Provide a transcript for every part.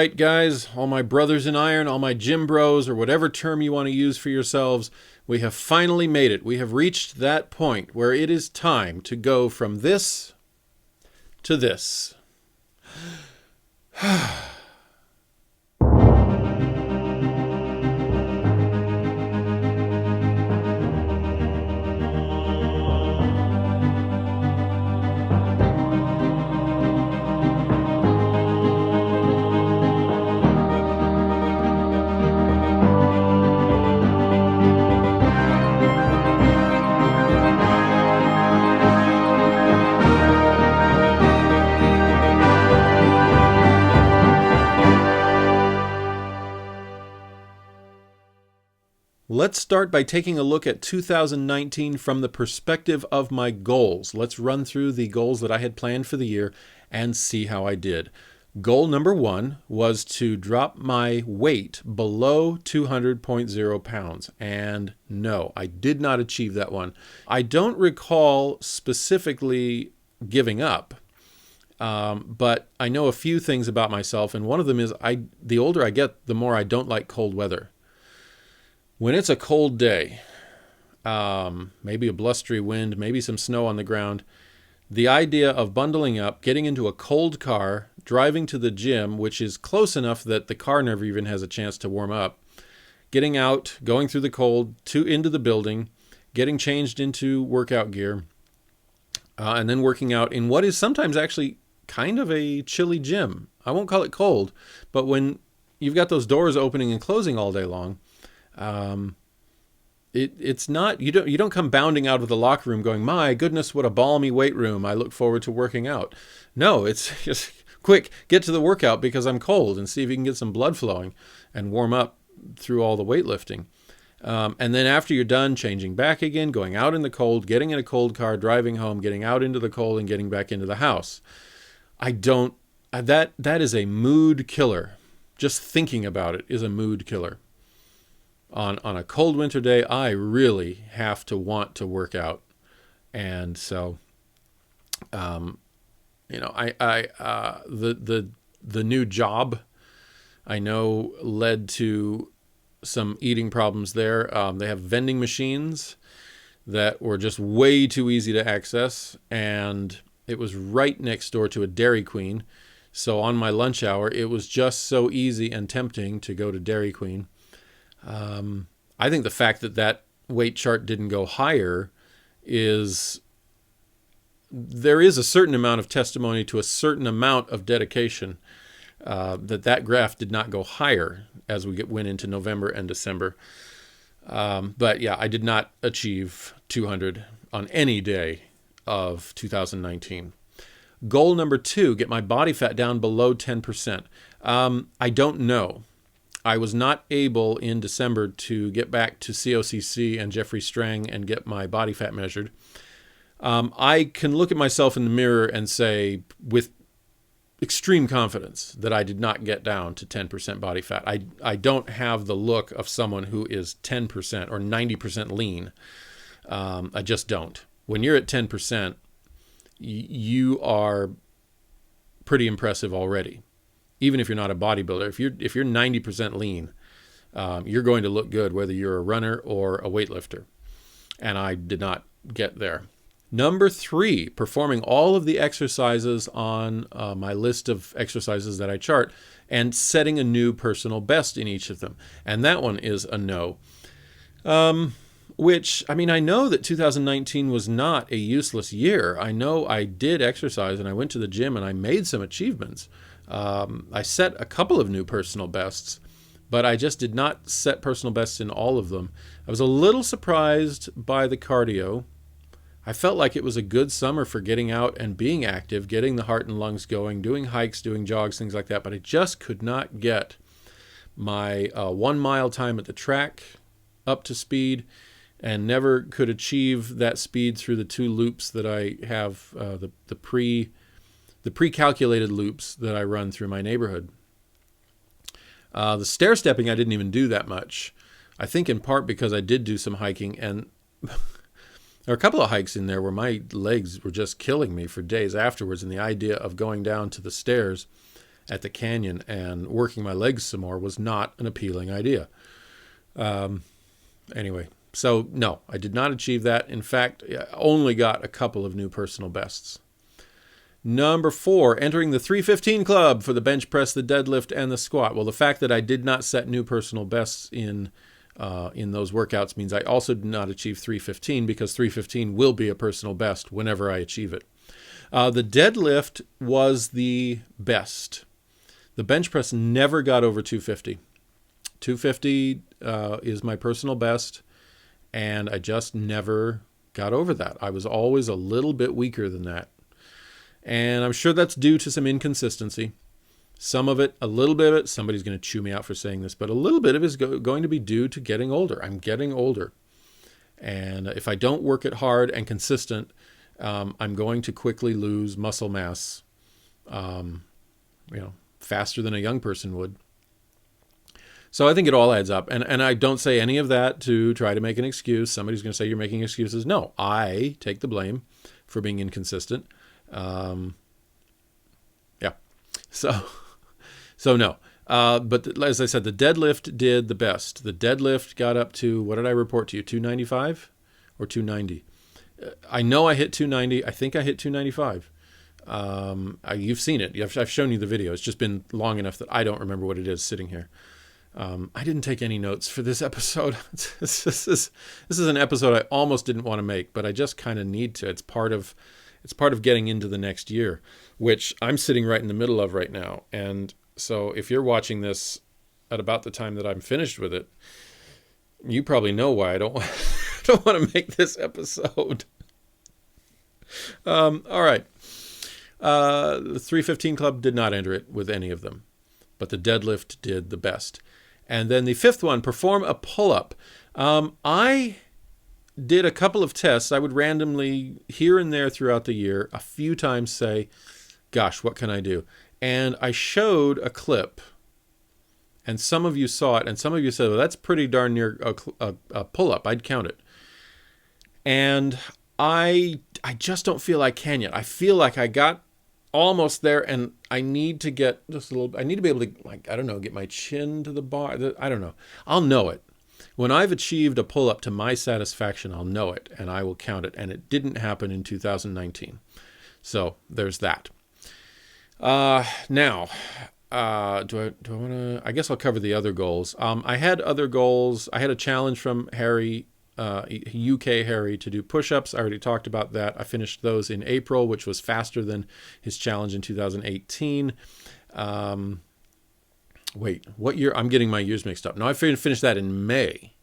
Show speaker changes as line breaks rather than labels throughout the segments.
right, guys, all my brothers in iron, all my gym bros, or whatever term you want to use for yourselves, we have finally made it. We have reached that point where it is time to go from this to this. Let's start by taking a look at 2019 from the perspective of my goals. Let's run through the goals that I had planned for the year and see how I did. Goal number 1 was to drop my weight below 200.0 pounds. And no, I did not achieve that one. I don't recall specifically giving up, but I know a few things about myself. And one of them is the older I get, the more I don't like cold weather. When it's a cold day, maybe a blustery wind, maybe some snow on the ground, the idea of bundling up, getting into a cold car, driving to the gym, which is close enough that the car never even has a chance to warm up, getting out, going through the cold, into the building, getting changed into workout gear, and then working out in what is sometimes actually kind of a chilly gym. I won't call it cold, but when you've got those doors opening and closing all day long, it's not, you don't come bounding out of the locker room going, my goodness, what a balmy weight room. I look forward to working out. No, it's just quick, get to the workout because I'm cold, and see if you can get some blood flowing and warm up through all the weightlifting. And then after you're done, changing back again, going out in the cold, getting in a cold car, driving home, getting out into the cold and getting back into the house. That is a mood killer. Just thinking about it is a mood killer. On a cold winter day, I really have to want to work out. And so, the new job I know led to some eating problems there. They have vending machines that were just way too easy to access, and it was right next door to a Dairy Queen. So on my lunch hour, it was just so easy and tempting to go to Dairy Queen. I think the fact that weight chart didn't go higher there is a certain amount of testimony to a certain amount of dedication, that graph did not go higher as we went into November and December. But yeah, I did not achieve 200 on any day of 2019. Goal number 2, get my body fat down below 10%. I don't know. I was not able in December to get back to COCC and Jeffrey Strang and get my body fat measured. I can look at myself in the mirror and say with extreme confidence that I did not get down to 10% body fat. I don't have the look of someone who is 10% or 90% lean. I just don't. When you're at 10%, you are pretty impressive already. Even if you're not a bodybuilder, if you're 90% lean, you're going to look good whether you're a runner or a weightlifter. And I did not get there. Number 3, performing all of the exercises on my list of exercises that I chart and setting a new personal best in each of them. And that one is a no. I know that 2019 was not a useless year. I know I did exercise and I went to the gym and I made some achievements. I set a couple of new personal bests, but I just did not set personal bests in all of them. I was a little surprised by the cardio. I felt like it was a good summer for getting out and being active, getting the heart and lungs going, doing hikes, doing jogs, things like that, but I just could not get my 1 mile time at the track up to speed, and never could achieve that speed through the 2 loops that I have, the pre-calculated loops that I run through my neighborhood. The stair stepping, I didn't even do that much. I think in part because I did do some hiking, and there are a couple of hikes in there where my legs were just killing me for days afterwards, and the idea of going down to the stairs at the canyon and working my legs some more was not an appealing idea. Anyway, so no, I did not achieve that. In fact, I only got a couple of new personal bests. Number 4, entering the 315 club for the bench press, the deadlift, and the squat. Well, the fact that I did not set new personal bests in those workouts means I also did not achieve 315, because 315 will be a personal best whenever I achieve it. The deadlift was the best. The bench press never got over 250. 250 is my personal best, and I just never got over that. I was always a little bit weaker than that. And I'm sure that's due to some inconsistency. Some of it, a little bit of it, somebody's going to chew me out for saying this, but a little bit of it is going to be due to getting older. I'm getting older. And if I don't work it hard and consistent, I'm going to quickly lose muscle mass, faster than a young person would. So I think it all adds up. And I don't say any of that to try to make an excuse. Somebody's going to say you're making excuses. No, I take the blame for being inconsistent. So no. But as I said, the deadlift did the best. The deadlift got up to, what did I report to you, 295 or 290? I know I hit 290. I think I hit 295. You've seen it. I've shown you the video. It's just been long enough that I don't remember what it is sitting here. I didn't take any notes for this episode. This is an episode I almost didn't want to make, but I just kind of need to. It's part of getting into the next year, which I'm sitting right in the middle of right now. And so if you're watching this at about the time that I'm finished with it, you probably know why I don't want to make this episode. All right. The 315 Club did not enter it with any of them, but the deadlift did the best. And then the 5th one, perform a pull-up. I did a couple of tests. I would randomly, here and there throughout the year, a few times say, gosh, what can I do? And I showed a clip, and some of you saw it, and some of you said, well, that's pretty darn near a pull-up. I'd count it. And I just don't feel I can yet. I feel like I got almost there, and I need to get just a little, I need to be able to, get my chin to the bar. I don't know. I'll know it. When I've achieved a pull-up to my satisfaction, I'll know it, and I will count it. And it didn't happen in 2019. So there's that. Now, do I want to, I guess I'll cover the other goals. I had other goals. I had a challenge from Harry, UK Harry, to do push-ups. I already talked about that. I finished those in April, which was faster than his challenge in 2018. Wait, what year? I'm getting my years mixed up. No, I finished that in May.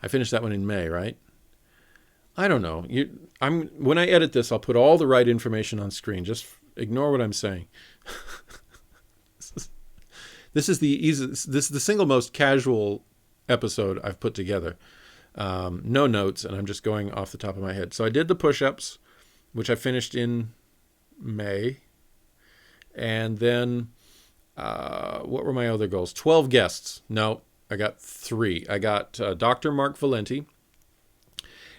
I finished that one in May, right? I don't know. When I edit this, I'll put all the right information on screen. Just ignore what I'm saying. This is the easiest. This is the single most casual episode I've put together. No notes, and I'm just going off the top of my head. So I did the push-ups, which I finished in May, and then what were my other goals? 12 guests. No, I got 3. I got Dr. Mark Valenti,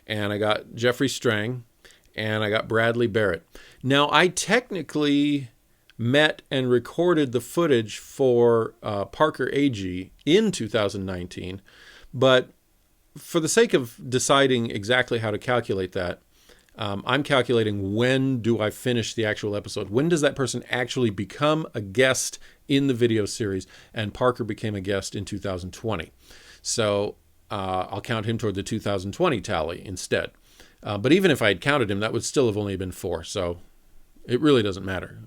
and I got Jeffrey Strang, and I got Bradley Barrett. Now, I technically met and recorded the footage for Parker Agee in 2019, but for the sake of deciding exactly how to calculate that, I'm calculating when do I finish the actual episode? When does that person actually become a guest in the video series? And Parker became a guest in 2020. So I'll count him toward the 2020 tally instead. But even if I had counted him, that would still have only been 4. So it really doesn't matter.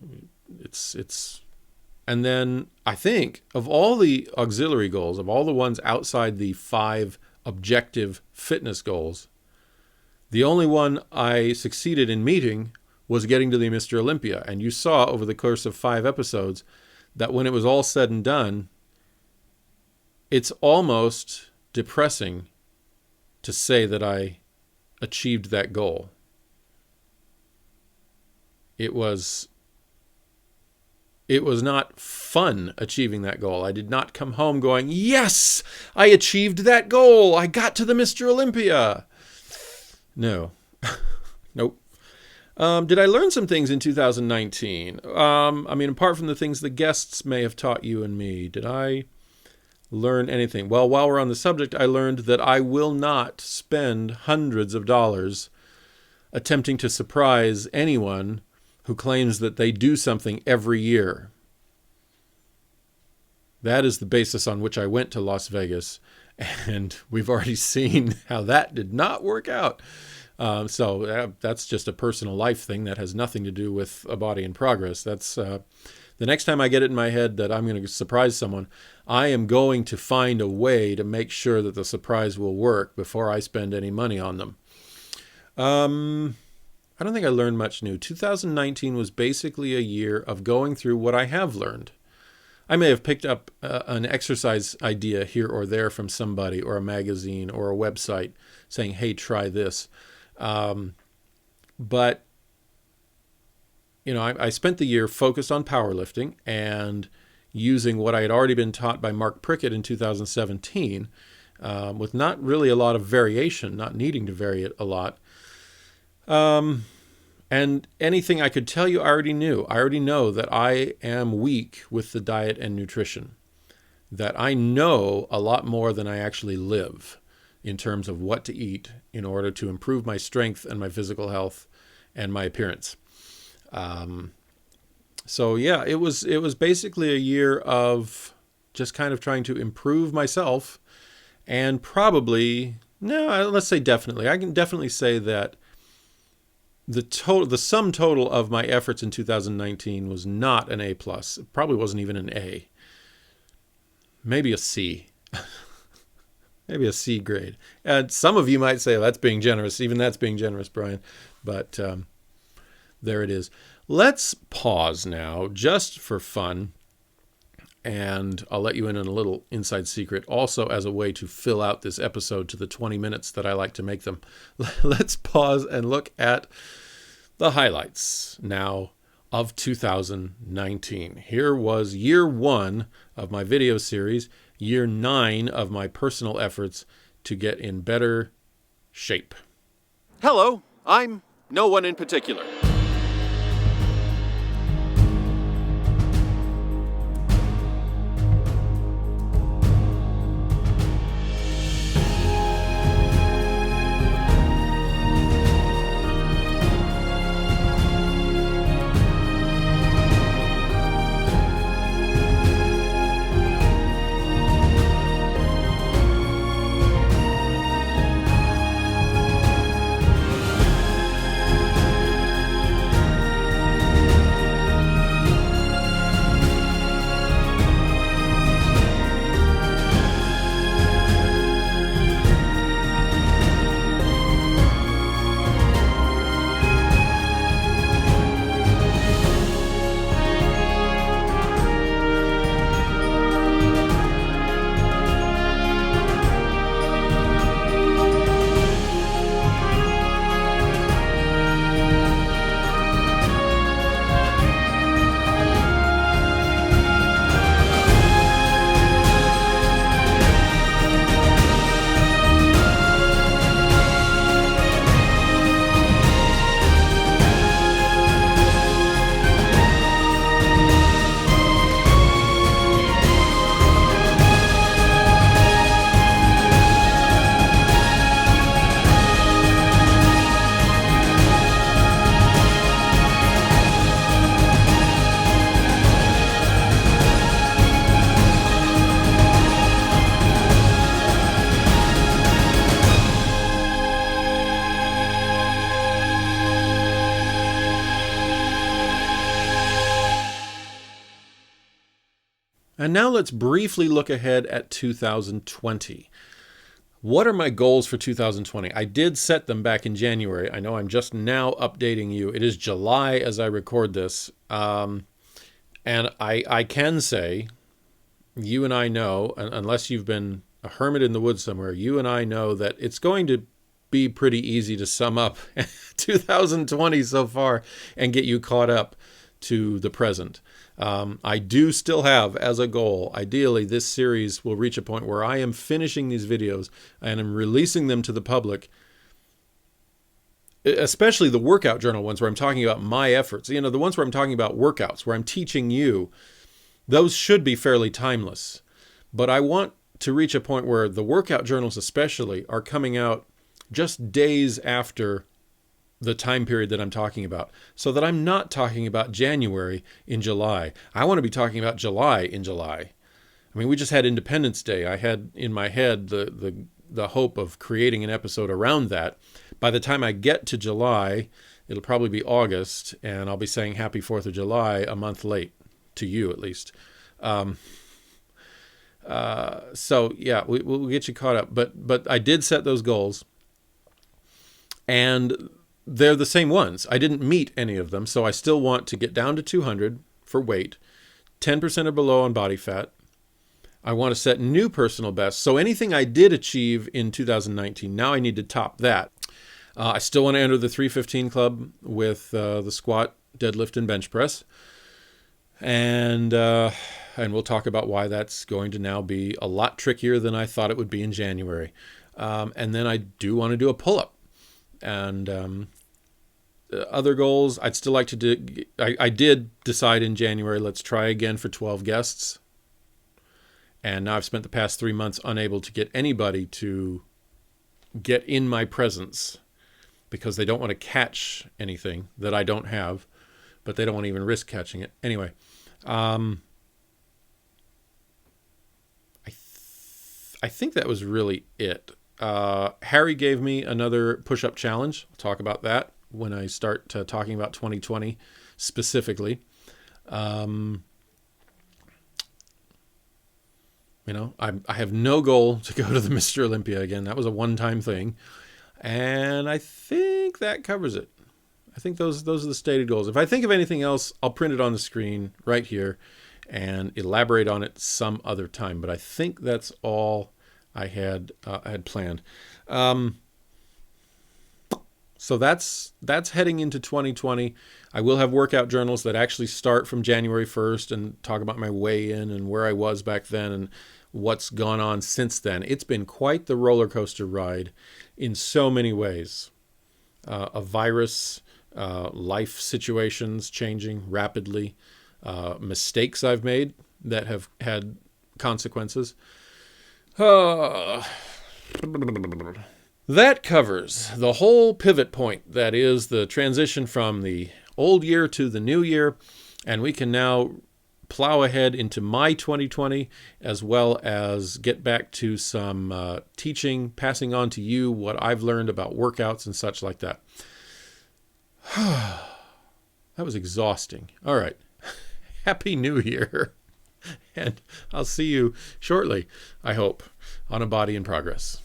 And then I think of all the auxiliary goals, of all the ones outside the 5 objective fitness goals, the only one I succeeded in meeting was getting to the Mr. Olympia. And you saw over the course of 5 episodes that when it was all said and done, it's almost depressing to say that I achieved that goal. It was not fun achieving that goal. I did not come home going, yes, I achieved that goal. I got to the Mr. Olympia. No. Nope. Did I learn some things in 2019? I mean, apart from the things the guests may have taught you and me, did I learn anything? Well, while we're on the subject, I learned that I will not spend hundreds of dollars attempting to surprise anyone who claims that they do something every year. That is the basis on which I went to Las Vegas, and we've already seen how that did not work out. So that's just a personal life thing that has nothing to do with A Body in Progress. That's the next time I get it in my head that I'm going to surprise someone, I am going to find a way to make sure that the surprise will work before I spend any money on them. I don't think I learned much new. 2019 was basically a year of going through what I have learned. I may have picked up an exercise idea here or there from somebody or a magazine or a website saying, hey, try this. But, I spent the year focused on powerlifting and using what I had already been taught by Mark Prickett in 2017, with not really a lot of variation, not needing to vary it a lot. And anything I could tell you, I already knew. I already know that I am weak with the diet and nutrition, that I know a lot more than I actually live in terms of what to eat in order to improve my strength and my physical health and my appearance. So yeah, it was basically a year of just kind of trying to improve myself, and probably, no, let's say definitely. I can definitely say that the sum total of my efforts in 2019 was not an A+. It probably wasn't even an A. Maybe a C. Maybe a C grade. And some of you might say, that's being generous. Even that's being generous, Brian. But there it is. Let's pause now just for fun. And I'll let you in on a little inside secret, also as a way to fill out this episode to the 20 minutes that I like to make them. Let's pause and look at the highlights now of 2019. Here was year 1 of my video series, year 9 of my personal efforts to get in better shape. Hello, I'm no one in particular. And now let's briefly look ahead at 2020. What are my goals for 2020? I did set them back in January. I know I'm just now updating you. It is July as I record this. And I can say, you and I know, unless you've been a hermit in the woods somewhere, you and I know that it's going to be pretty easy to sum up 2020 so far and get you caught up to the present. I do still have as a goal, ideally this series will reach a point where I am finishing these videos and I'm releasing them to the public especially the workout journal ones where I'm talking about my efforts, the ones where I'm talking about workouts, where I'm teaching you, those should be fairly timeless. But I want to reach a point where the workout journals especially are coming out just days after the time period that I'm talking about, so that I'm not talking about January in July. I want to be talking about July in July. I mean, we just had Independence Day. I had in my head the hope of creating an episode around that. By the time I get to July, it'll probably be August, and I'll be saying Happy 4th of July a month late, to you at least. So yeah, we'll get you caught up. But I did set those goals, and they're the same ones. I didn't meet any of them, so I still want to get down to 200 for weight, 10% or below on body fat. I want to set new personal bests. So anything I did achieve in 2019, now I need to top that. I still want to enter the 315 club with the squat, deadlift, and bench press. And we'll talk about why that's going to now be a lot trickier than I thought it would be in January. And then I do want to do a pull-up. And other goals, I'd still like to do. I did decide in January, let's try again for 12 guests. And now I've spent the past 3 months unable to get anybody to get in my presence because they don't want to catch anything that I don't have, but they don't want to even risk catching it. Anyway, I think that was really it. Harry gave me another push-up challenge. I'll talk about that when I start talking about 2020 specifically. I have no goal to go to the Mr. Olympia again. That was a one-time thing. And I think that covers it. I think those are the stated goals. If I think of anything else, I'll print it on the screen right here and elaborate on it some other time. But I think that's all I had planned. So that's heading into 2020. I will have workout journals that actually start from January 1st and talk about my weigh-in and where I was back then and what's gone on since then. It's been quite the roller coaster ride in so many ways. A virus, life situations changing rapidly, mistakes I've made that have had consequences. That covers the whole pivot point that is the transition from the old year to the new year, and we can now plow ahead into my 2020 as well as get back to some teaching, passing on to you what I've learned about workouts and such like that. That was exhausting. All right. Happy New Year. And I'll see you shortly, I hope, on A Body in Progress.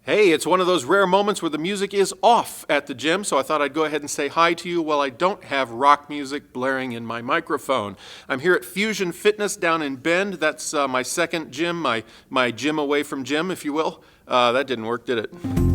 Hey, it's one of those rare moments where the music is off at the gym, so I thought I'd go ahead and say hi to you while I don't have rock music blaring in my microphone. I'm here at Fusion Fitness down in Bend. That's my second gym, my gym away from gym, if you will. That didn't work, did it?